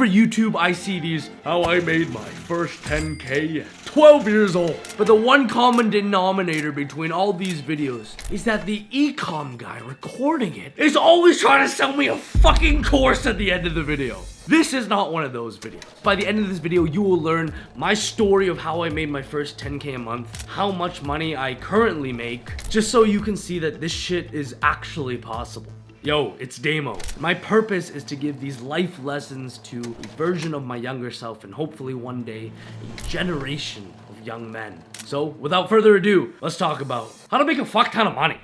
over YouTube, I see these, how I made my first 10K at 12 years old. But the one common denominator between all these videos is that the e-com guy recording it is always trying to sell me a fucking course at the end of the video. This is not one of those videos. By the end of this video, you will learn my story of how I made my first 10K a month, how much money I currently make, just so you can see that this shit is actually possible. Yo, it's Damo. My purpose is to give these life lessons to a version of my younger self and hopefully one day a generation of young men. So without further ado, let's talk about how to make a fuck ton of money.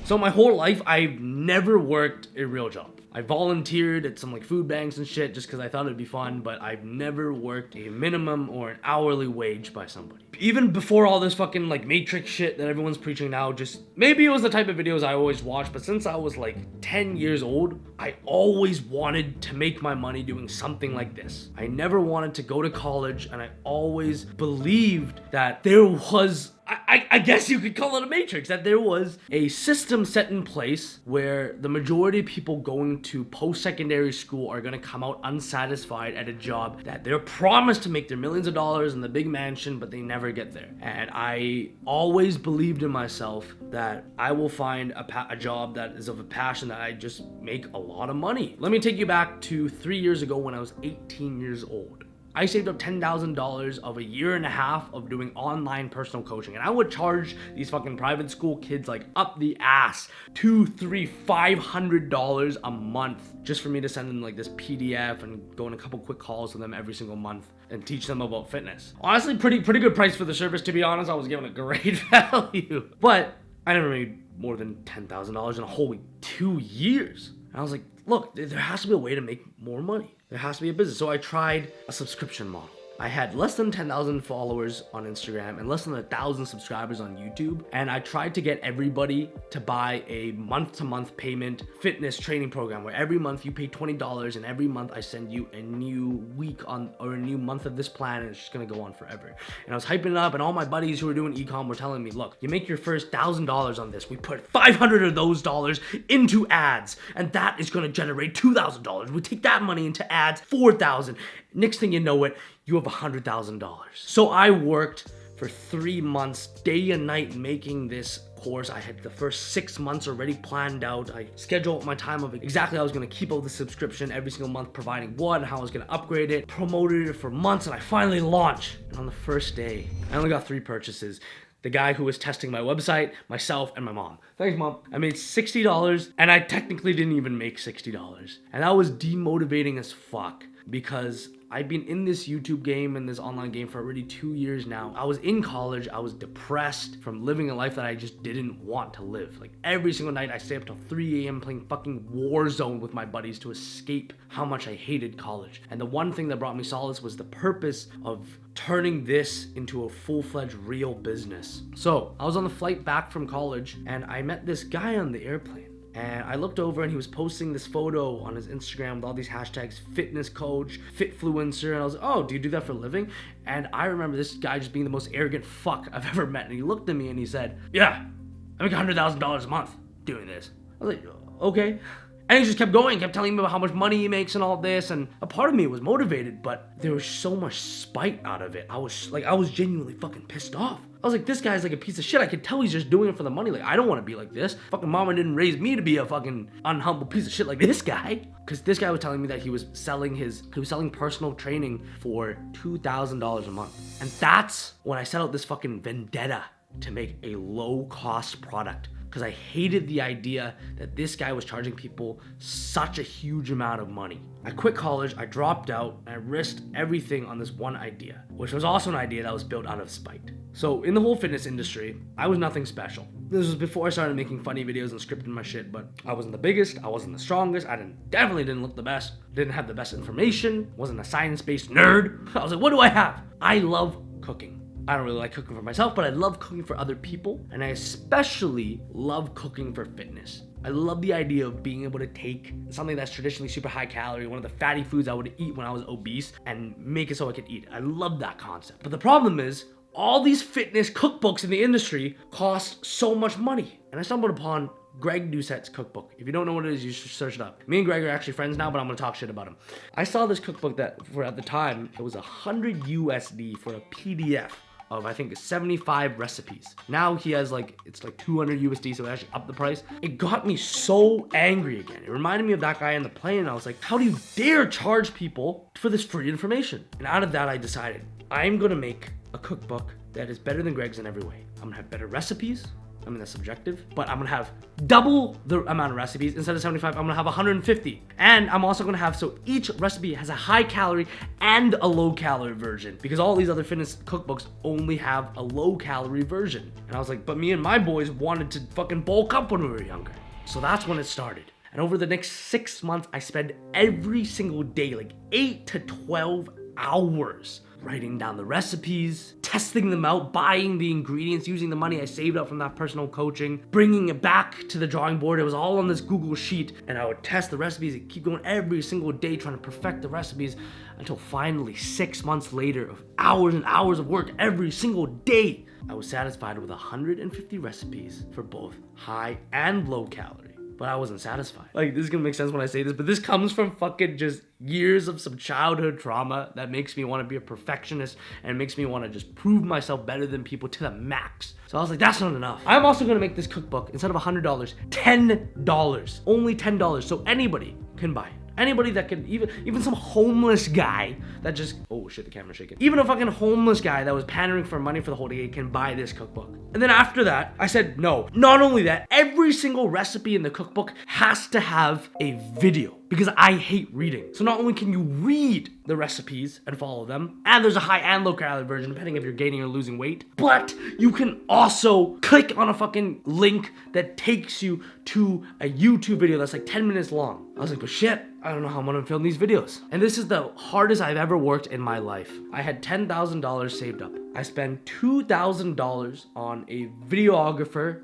So my whole life, I've never worked a real job. I volunteered at some like food banks and shit just because I thought it'd be fun, but I've never worked a minimum or an hourly wage by somebody. Even before all this fucking like Matrix shit that everyone's preaching now, just maybe it was the type of videos I always watched, but since I was like 10 years old, I always wanted to make my money doing something like this. I never wanted to go to college, and I always believed that there was I guess you could call it a matrix, that there was a system set in place where the majority of people going to post-secondary school are going to come out unsatisfied at a job that they're promised to make their millions of dollars in the big mansion, but they never get there. And I always believed in myself that I will find a job that is of a passion that I just make a lot of money. Let me take you back to 3 years ago when I was 18 years old. I saved up $10,000 of a year and a half of doing online personal coaching, and I would charge these fucking private school kids like up the ass $200, $300, $500 a month just for me to send them like this PDF and go on a couple quick calls with them every single month and teach them about fitness. Honestly, pretty good price for the service, to be honest. I was giving a great value, but I never made more than $10,000 in a whole 2 years. And I was like, look, there has to be a way to make more money. There has to be a business. So I tried a subscription model. I had less than 10,000 followers on Instagram and less than 1,000 subscribers on YouTube. And I tried to get everybody to buy a month-to-month payment fitness training program where every month you pay $20 and every month I send you a new week or a new month of this plan, and it's just gonna go on forever. And I was hyping it up, and all my buddies who were doing e-com were telling me, look, you make your first $1,000 on this. We put 500 of those dollars into ads, and that is gonna generate $2,000. We take that money into ads, 4,000. Next thing you know it, you have $100,000. So I worked for 3 months, day and night, making this course. I had the first 6 months already planned out. I scheduled my time of exactly how I was gonna keep up the subscription every single month, providing what and how I was gonna upgrade it, promoted it for months, and I finally launched. And on the first day, I only got 3 purchases. The guy who was testing my website, myself, and my mom. Thanks, Mom. I made $60, and I technically didn't even make $60. And that was demotivating as fuck, because I've been in this YouTube game and this online game for already 2 years now. I was in college. I was depressed from living a life that I just didn't want to live. Like every single night I stay up till 3 a.m. playing fucking Warzone with my buddies to escape how much I hated college. And the one thing that brought me solace was the purpose of turning this into a full-fledged real business. So I was on the flight back from college and I met this guy on the airplane. And I looked over and he was posting this photo on his Instagram with all these hashtags, fitness coach, fitfluencer. And I was like, oh, do you do that for a living? And I remember this guy just being the most arrogant fuck I've ever met. And he looked at me and he said, yeah, I make $100,000 a month doing this. I was like, okay. And he just kept going, kept telling me about how much money he makes and all this. And a part of me was motivated, but there was so much spite out of it. I was genuinely fucking pissed off. I was like, this guy's like a piece of shit. I could tell he's just doing it for the money. Like, I don't want to be like this. Fucking mama didn't raise me to be a fucking unhumble piece of shit like this guy. Because this guy was telling me that he was selling personal training for $2,000 a month. And that's when I set out this fucking vendetta to make a low-cost product. Because I hated the idea that this guy was charging people such a huge amount of money. I quit college, I dropped out, and I risked everything on this one idea, which was also an idea that was built out of spite. So in the whole fitness industry, I was nothing special. This was before I started making funny videos and scripting my shit, but I wasn't the biggest, I wasn't the strongest, I definitely didn't look the best, didn't have the best information, wasn't a science-based nerd. I was like, what do I have? I love cooking. I don't really like cooking for myself, but I love cooking for other people, and I especially love cooking for fitness. I love the idea of being able to take something that's traditionally super high calorie, one of the fatty foods I would eat when I was obese, and make it so I could eat it. I love that concept. But the problem is, all these fitness cookbooks in the industry cost so much money. And I stumbled upon Greg Doucette's cookbook. If you don't know what it is, you should search it up. Me and Greg are actually friends now, but I'm gonna talk shit about him. I saw this cookbook that for at the time, it was 100 USD for a PDF of I think 75 recipes. Now he has like, it's like 200 USD, so it actually upped the price. It got me so angry again. It reminded me of that guy in the plane, and I was like, how do you dare charge people for this free information? And out of that, I decided I'm gonna make a cookbook that is better than Greg's in every way. I'm gonna have better recipes. I mean, that's subjective, but I'm gonna have double the amount of recipes. Instead of 75, I'm gonna have 150. And I'm also gonna have, so each recipe has a high calorie and a low calorie version, because all these other fitness cookbooks only have a low calorie version. And I was like, but me and my boys wanted to fucking bulk up when we were younger. So that's when it started. And over the next 6 months, I spent every single day, like 8 to 12 hours writing down the recipes, testing them out, buying the ingredients, using the money I saved up from that personal coaching, bringing it back to the drawing board. It was all on this Google sheet, and I would test the recipes and keep going every single day trying to perfect the recipes until finally 6 months later of hours and hours of work every single day, I was satisfied with 150 recipes for both high and low calorie. But I wasn't satisfied. Like, this is gonna make sense when I say this, but this comes from fucking just years of some childhood trauma that makes me want to be a perfectionist and makes me want to just prove myself better than people to the max. So I was like, that's not enough. I'm also gonna make this cookbook, instead of $100, $10. Only $10, so anybody can buy it. Anybody that can, even some homeless guy that just, oh shit, the camera's shaking. Even a fucking homeless guy that was pandering for money for the whole day can buy this cookbook. And then after that, I said, no. Not only that, every single recipe in the cookbook has to have a video, because I hate reading. So not only can you read the recipes and follow them, and there's a high and low calorie version depending if you're gaining or losing weight, but you can also click on a fucking link that takes you to a YouTube video that's like 10 minutes long. I was like, but shit, I don't know how I'm gonna film these videos. And this is the hardest I've ever worked in my life. I had $10,000 saved up. I spent $2,000 on a videographer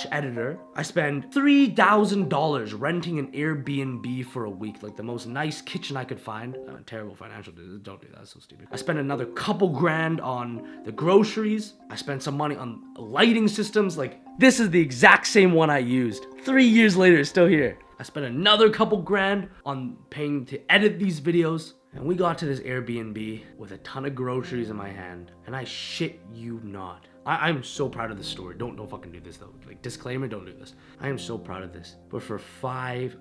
/ editor. I spent $3,000 renting an Airbnb for a week, like the most nice kitchen I could find. Terrible financial decision, don't do that, that's so stupid. I spent another couple grand on the groceries. I spent some money on lighting systems. Like, this is the exact same one I used. 3 years later, it's still here. I spent another couple grand on paying to edit these videos. And we got to this Airbnb with a ton of groceries in my hand. And I shit you not, I'm so proud of this story. Don't fucking do this though. Like, disclaimer, don't do this. I am so proud of this. But for five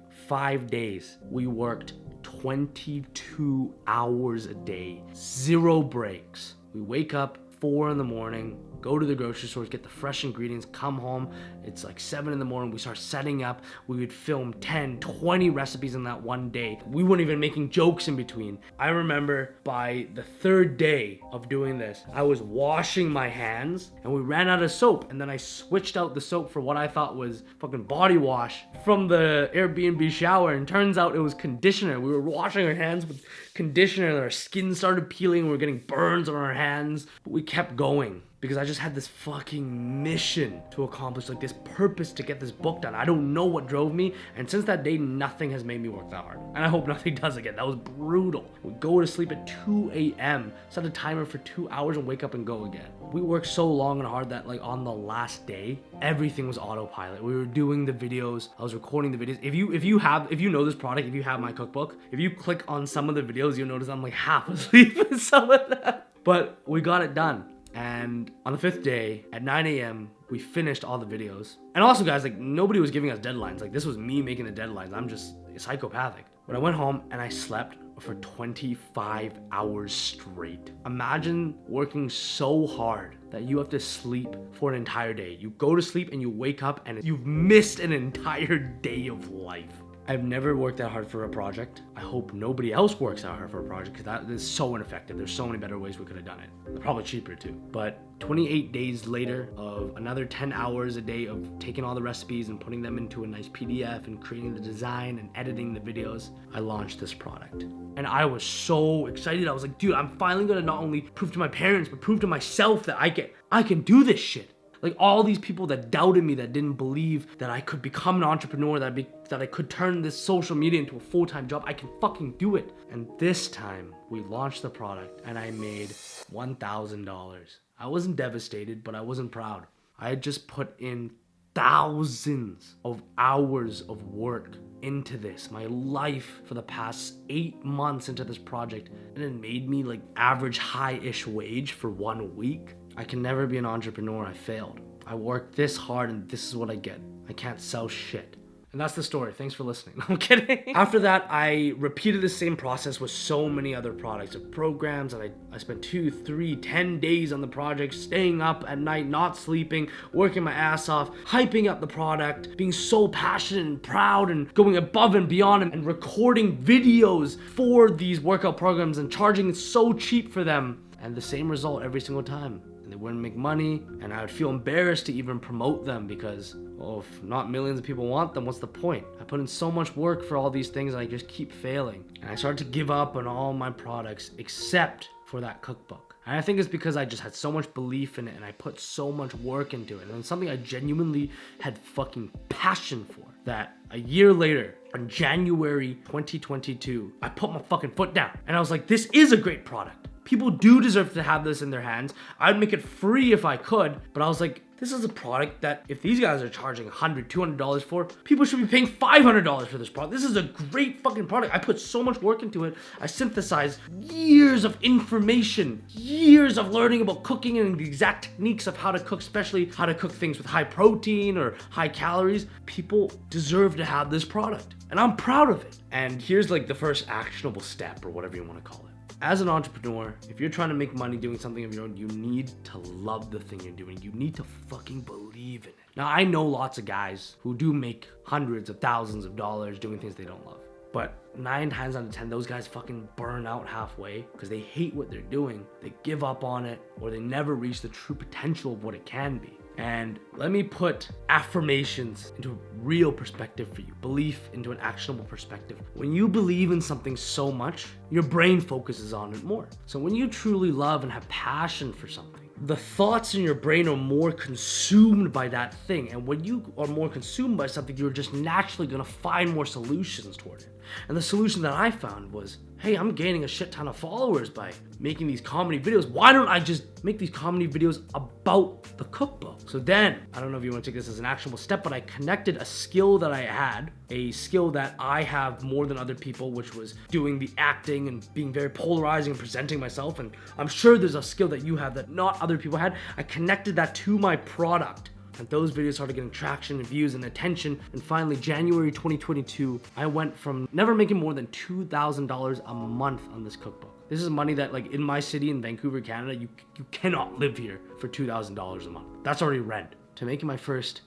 days, we worked 22 hours a day, 0 breaks. We wake up 4 in the morning, go to the grocery stores, get the fresh ingredients, come home. It's like 7 in the morning. We start setting up. We would film 10, 20 recipes in that one day. We weren't even making jokes in between. I remember by the 3rd day of doing this, I was washing my hands and we ran out of soap. And then I switched out the soap for what I thought was fucking body wash from the Airbnb shower. And turns out it was conditioner. We were washing our hands with conditioner and our skin started peeling. We were getting burns on our hands. But we kept going, because I just had this fucking mission to accomplish, like this purpose to get this book done. I don't know what drove me, and since that day, nothing has made me work that hard. And I hope nothing does again. That was brutal. We go to sleep at 2 a.m., set a timer for 2 hours and wake up and go again. We worked so long and hard that like on the last day, everything was autopilot. We were doing the videos, I was recording the videos. If you know this product, if you have my cookbook, if you click on some of the videos, you'll notice I'm like half asleep in some of that. But we got it done. And on the 5th day at 9 a.m., we finished all the videos. And also, guys, like, nobody was giving us deadlines. Like, this was me making the deadlines. I'm just psychopathic. But I went home and I slept for 25 hours straight. Imagine working so hard that you have to sleep for an entire day. You go to sleep and you wake up and you've missed an entire day of life. I've never worked that hard for a project. I hope nobody else works that hard for a project, because that is so ineffective. There's so many better ways we could have done it. They're probably cheaper too. But 28 days later of another 10 hours a day of taking all the recipes and putting them into a nice PDF and creating the design and editing the videos, I launched this product. And I was so excited. I was like, dude, I'm finally gonna not only prove to my parents, but prove to myself that I can do this shit. Like, all these people that doubted me, that didn't believe that I could become an entrepreneur, that I could turn this social media into a full-time job, I can fucking do it. And this time, we launched the product and I made $1,000. I wasn't devastated, but I wasn't proud. I had just put in thousands of hours of work into this, my life for the past 8 months into this project, and it made me like average high-ish wage for 1 week. I can never be an entrepreneur. I failed. I worked this hard and this is what I get. I can't sell shit. And that's the story. Thanks for listening. I'm kidding. After that, I repeated the same process with so many other products and programs, and I spent 2, 3, 10 days on the project, staying up at night, not sleeping, working my ass off, hyping up the product, being so passionate and proud and going above and beyond and recording videos for these workout programs and charging so cheap for them. And the same result every single time. They wouldn't make money, and I would feel embarrassed to even promote them because, well, if not millions of people want them, what's the point? I put in so much work for all these things and I just keep failing. And I started to give up on all my products except for that cookbook. And I think it's because I just had so much belief in it and I put so much work into it. And it's something I genuinely had fucking passion for, that a year later, on January 2022, I put my fucking foot down and I was like, this is a great product. People do deserve to have this in their hands. I'd make it free if I could, but I was like, this is a product that if these guys are charging $100, $200 for, people should be paying $500 for this product. This is a great fucking product. I put so much work into it. I synthesized years of information, years of learning about cooking and the exact techniques of how to cook, especially how to cook things with high protein or high calories. People deserve to have this product, and I'm proud of it. And here's like the first actionable step, or whatever you want to call it. As an entrepreneur, if you're trying to make money doing something of your own, you need to love the thing you're doing. You need to fucking believe in it. Now, I know lots of guys who do make hundreds of thousands of dollars doing things they don't love. But 9 times out of 10, those guys fucking burn out halfway because they hate what they're doing. They give up on it, or they never reach the true potential of what it can be. And let me put affirmations into a real perspective for you. Belief into an actionable perspective. When you believe in something so much, your brain focuses on it more. So when you truly love and have passion for something, the thoughts in your brain are more consumed by that thing. And when you are more consumed by something, you're just naturally gonna find more solutions toward it. And the solution that I found was, hey, I'm gaining a shit ton of followers by making these comedy videos. Why don't I just make these comedy videos about the cookbook? So then, I don't know if you want to take this as an actionable step, but I connected a skill that I had, a skill that I have more than other people, which was doing the acting and being very polarizing and presenting myself. And I'm sure there's a skill that you have that not other people had. I connected that to my product. And those videos started getting traction and views and attention. And finally, January 2022, I went from never making more than $2,000 a month on this cookbook. This is money that, like, in my city in Vancouver, Canada, you cannot live here for $2,000 a month. That's already rent. To making my first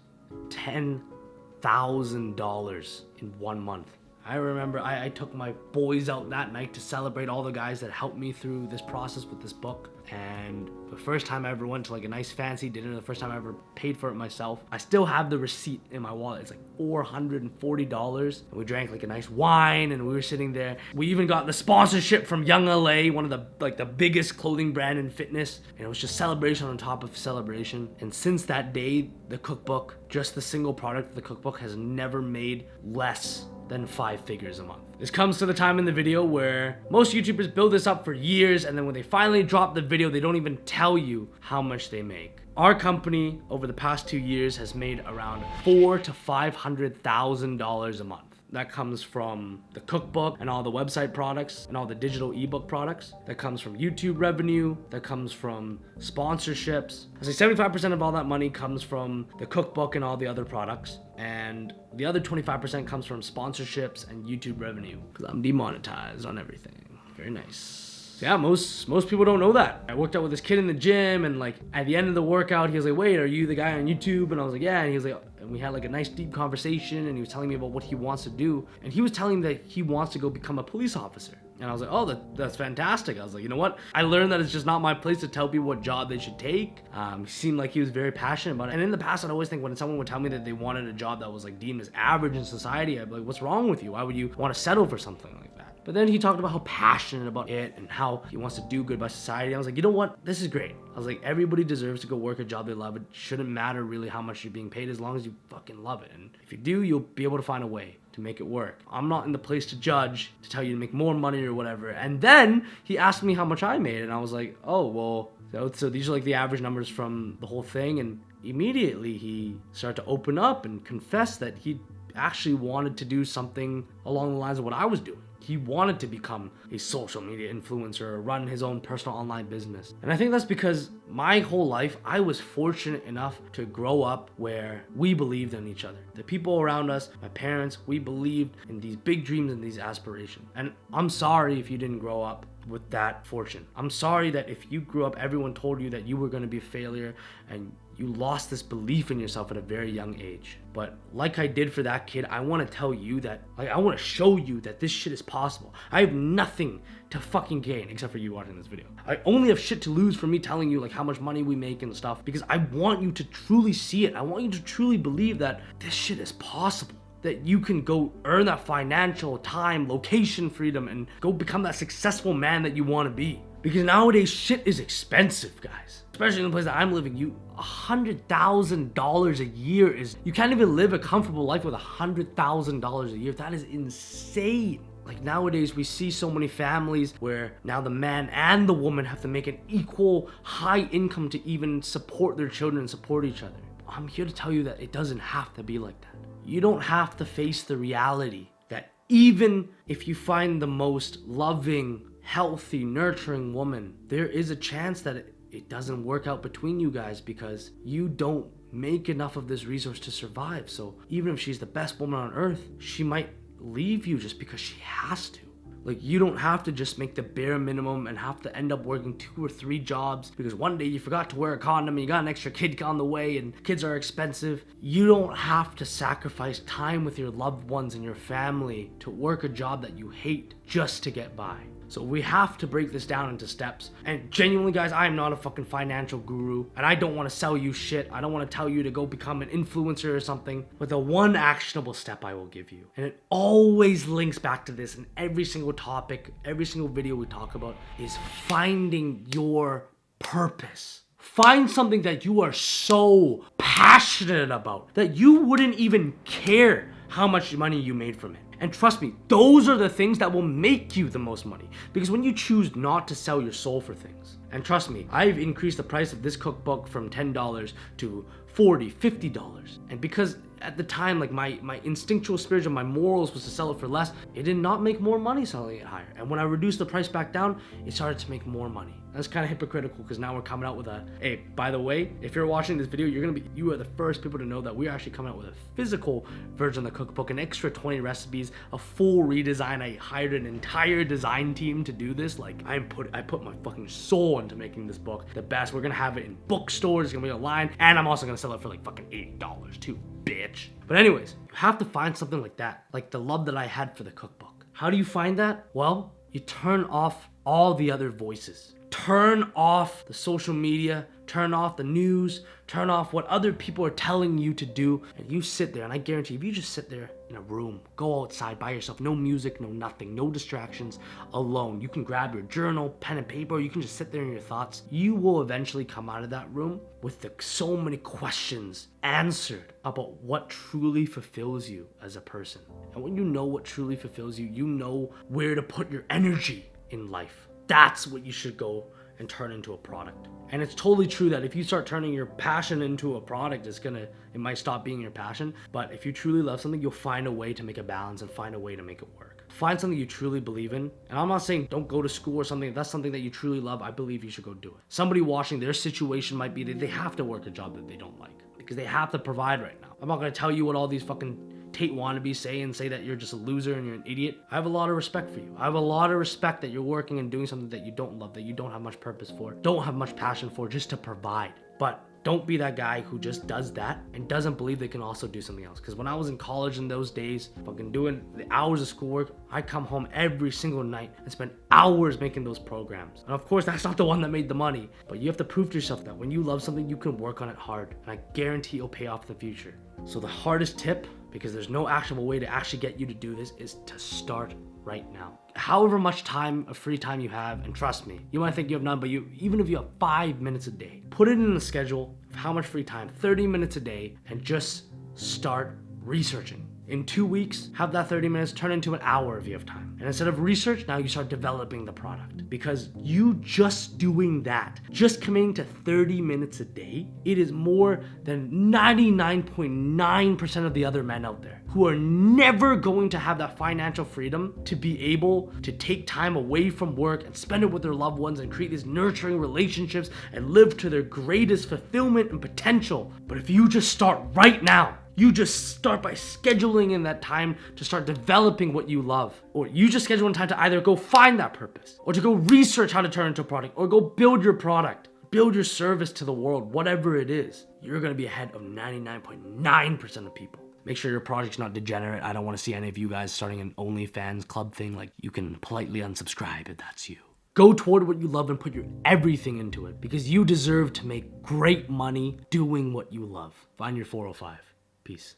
$10,000 in 1 month. I remember I took my boys out that night to celebrate all the guys that helped me through this process with this book. And the first time I ever went to like a nice fancy dinner, the first time I ever paid for it myself, I still have the receipt in my wallet. It's like $440. And we drank like a nice wine and we were sitting there. We even got the sponsorship from Young LA, one of the biggest clothing brand in fitness. And it was just celebration on top of celebration. And since that day, the cookbook, just the single product of the cookbook, has never made less than 5 figures a month. This comes to the time in the video where most YouTubers build this up for years, and then when they finally drop the video, they don't even tell you how much they make. Our company over the past 2 years has made around $400,000 to $500,000 a month. That comes from the cookbook and all the website products and all the digital ebook products. That comes from YouTube revenue. That comes from sponsorships. I say 75% of all that money comes from the cookbook and all the other products. And the other 25% comes from sponsorships and YouTube revenue, because I'm demonetized on everything. Very nice. So yeah, most people don't know that. I worked out with this kid in the gym, and like at the end of the workout, he was like, wait, are you the guy on YouTube? And I was like, yeah. And he was like, and we had like a nice deep conversation, and he was telling me about what he wants to do. And he was telling me that he wants to go become a police officer. And I was like, oh, that's fantastic. I was like, you know what? I learned that it's just not my place to tell people what job they should take. He seemed like he was very passionate about it. And in the past, I'd always think when someone would tell me that they wanted a job that was like deemed as average in society, I'd be like, what's wrong with you? Why would you want to settle for something like that? But then he talked about how passionate about it and how he wants to do good by society. I was like, you know what? This is great. I was like, everybody deserves to go work a job they love. It shouldn't matter really how much you're being paid as long as you fucking love it. And if you do, you'll be able to find a way to make it work. I'm not in the place to judge, to tell you to make more money or whatever. And then he asked me how much I made, and I was like, oh, well, so these are like the average numbers from the whole thing. And immediately he started to open up and confess that he actually wanted to do something along the lines of what I was doing. He wanted to become a social media influencer or run his own personal online business. And I think that's because my whole life, I was fortunate enough to grow up where we believed in each other. The people around us, my parents, we believed in these big dreams and these aspirations. And I'm sorry if you didn't grow up with that fortune. I'm sorry that if you grew up, everyone told you that you were going to be a failure and you lost this belief in yourself at a very young age. But like I did for that kid, I want to tell you that, I want to show you that this shit is possible. I have nothing to fucking gain except for you watching this video. I only have shit to lose for me telling you how much money we make and stuff, because I want you to truly see it. I want you to truly believe that this shit is possible. That you can go earn that financial, time, location freedom and go become that successful man that you want to be. Because nowadays shit is expensive, guys. Especially in the place that I'm living, $100,000 a year is, you can't even live a comfortable life with $100,000 a year. That is insane. Like nowadays we see so many families where now the man and the woman have to make an equal high income to even support their children and support each other. I'm here to tell you that it doesn't have to be like that. You don't have to face the reality that even if you find the most loving, healthy, nurturing woman, there is a chance that it doesn't work out between you guys because you don't make enough of this resource to survive. So even if she's the best woman on earth, she might leave you just because she has to. Like, you don't have to just make the bare minimum and have to end up working 2 or 3 jobs because one day you forgot to wear a condom and you got an extra kid on the way and kids are expensive. You don't have to sacrifice time with your loved ones and your family to work a job that you hate just to get by. So we have to break this down into steps. And genuinely, guys, I am not a fucking financial guru and I don't want to sell you shit. I don't want to tell you to go become an influencer or something. But the one actionable step I will give you, and it always links back to this in every single topic, every single video we talk about, is finding your purpose. Find something that you are so passionate about that you wouldn't even care how much money you made from it. And trust me, those are the things that will make you the most money. Because when you choose not to sell your soul for things, and trust me, I've increased the price of this cookbook from $10 to $40, $50. And because at the time, like my instinctual spirit and my morals was to sell it for less, it did not make more money selling it higher. And when I reduced the price back down, it started to make more money. That's kind of hypocritical because now we're coming out with hey, by the way, if you're watching this video, you are the first people to know that we're actually coming out with a physical version of the cookbook, an extra 20 recipes, a full redesign. I hired an entire design team to do this. Like I put my fucking soul into making this book the best. We're gonna have it in bookstores, it's gonna be online, and I'm also gonna sell it for like fucking $8 too, bitch. But anyways, you have to find something like that, like the love that I had for the cookbook. How do you find that? Well, you turn off all the other voices. Turn off the social media, turn off the news, turn off what other people are telling you to do, and you sit there. And I guarantee if you just sit there in a room, go outside by yourself, no music, no nothing, no distractions, alone. You can grab your journal, pen and paper, or you can just sit there in your thoughts. You will eventually come out of that room with so many questions answered about what truly fulfills you as a person. And when you know what truly fulfills you, you know where to put your energy in life. That's what you should go and turn into a product. And it's totally true that if you start turning your passion into a product, it might stop being your passion. But if you truly love something, you'll find a way to make a balance and find a way to make it work. Find something you truly believe in. And I'm not saying don't go to school or something. If that's something that you truly love, I believe you should go do it. Somebody watching, their situation might be that they have to work a job that they don't like because they have to provide right now. I'm not gonna tell you what all these fucking Tate wannabes say that you're just a loser and you're an idiot. I have a lot of respect for you. I have a lot of respect that you're working and doing something that you don't love, that you don't have much purpose for, don't have much passion for, just to provide. But don't be that guy who just does that and doesn't believe they can also do something else. Because when I was in college in those days, fucking doing the hours of schoolwork, I come home every single night and spend hours making those programs. And of course, that's not the one that made the money, but you have to prove to yourself that when you love something, you can work on it hard. And I guarantee it'll pay off in the future. So the hardest tip, because there's no actionable way to actually get you to do this, is to start right now. However much time of free time you have, and trust me, you might think you have none, but even if you have 5 minutes a day, put it in the schedule of how much free time, 30 minutes a day, and just start researching. In 2 weeks, have that 30 minutes turn into an hour if you have time. And instead of research, now you start developing the product. Because you just doing that, just committing to 30 minutes a day, it is more than 99.9% of the other men out there who are never going to have that financial freedom to be able to take time away from work and spend it with their loved ones and create these nurturing relationships and live to their greatest fulfillment and potential. But if you just start right now, you just start by scheduling in that time to start developing what you love. Or you just schedule in time to either go find that purpose, or to go research how to turn it into a product, or go build your product, build your service to the world, whatever it is. You're gonna be ahead of 99.9% of people. Make sure your project's not degenerate. I don't wanna see any of you guys starting an OnlyFans club thing. Like, you can politely unsubscribe if that's you. Go toward what you love and put your everything into it, because you deserve to make great money doing what you love. Find your 405. Peace.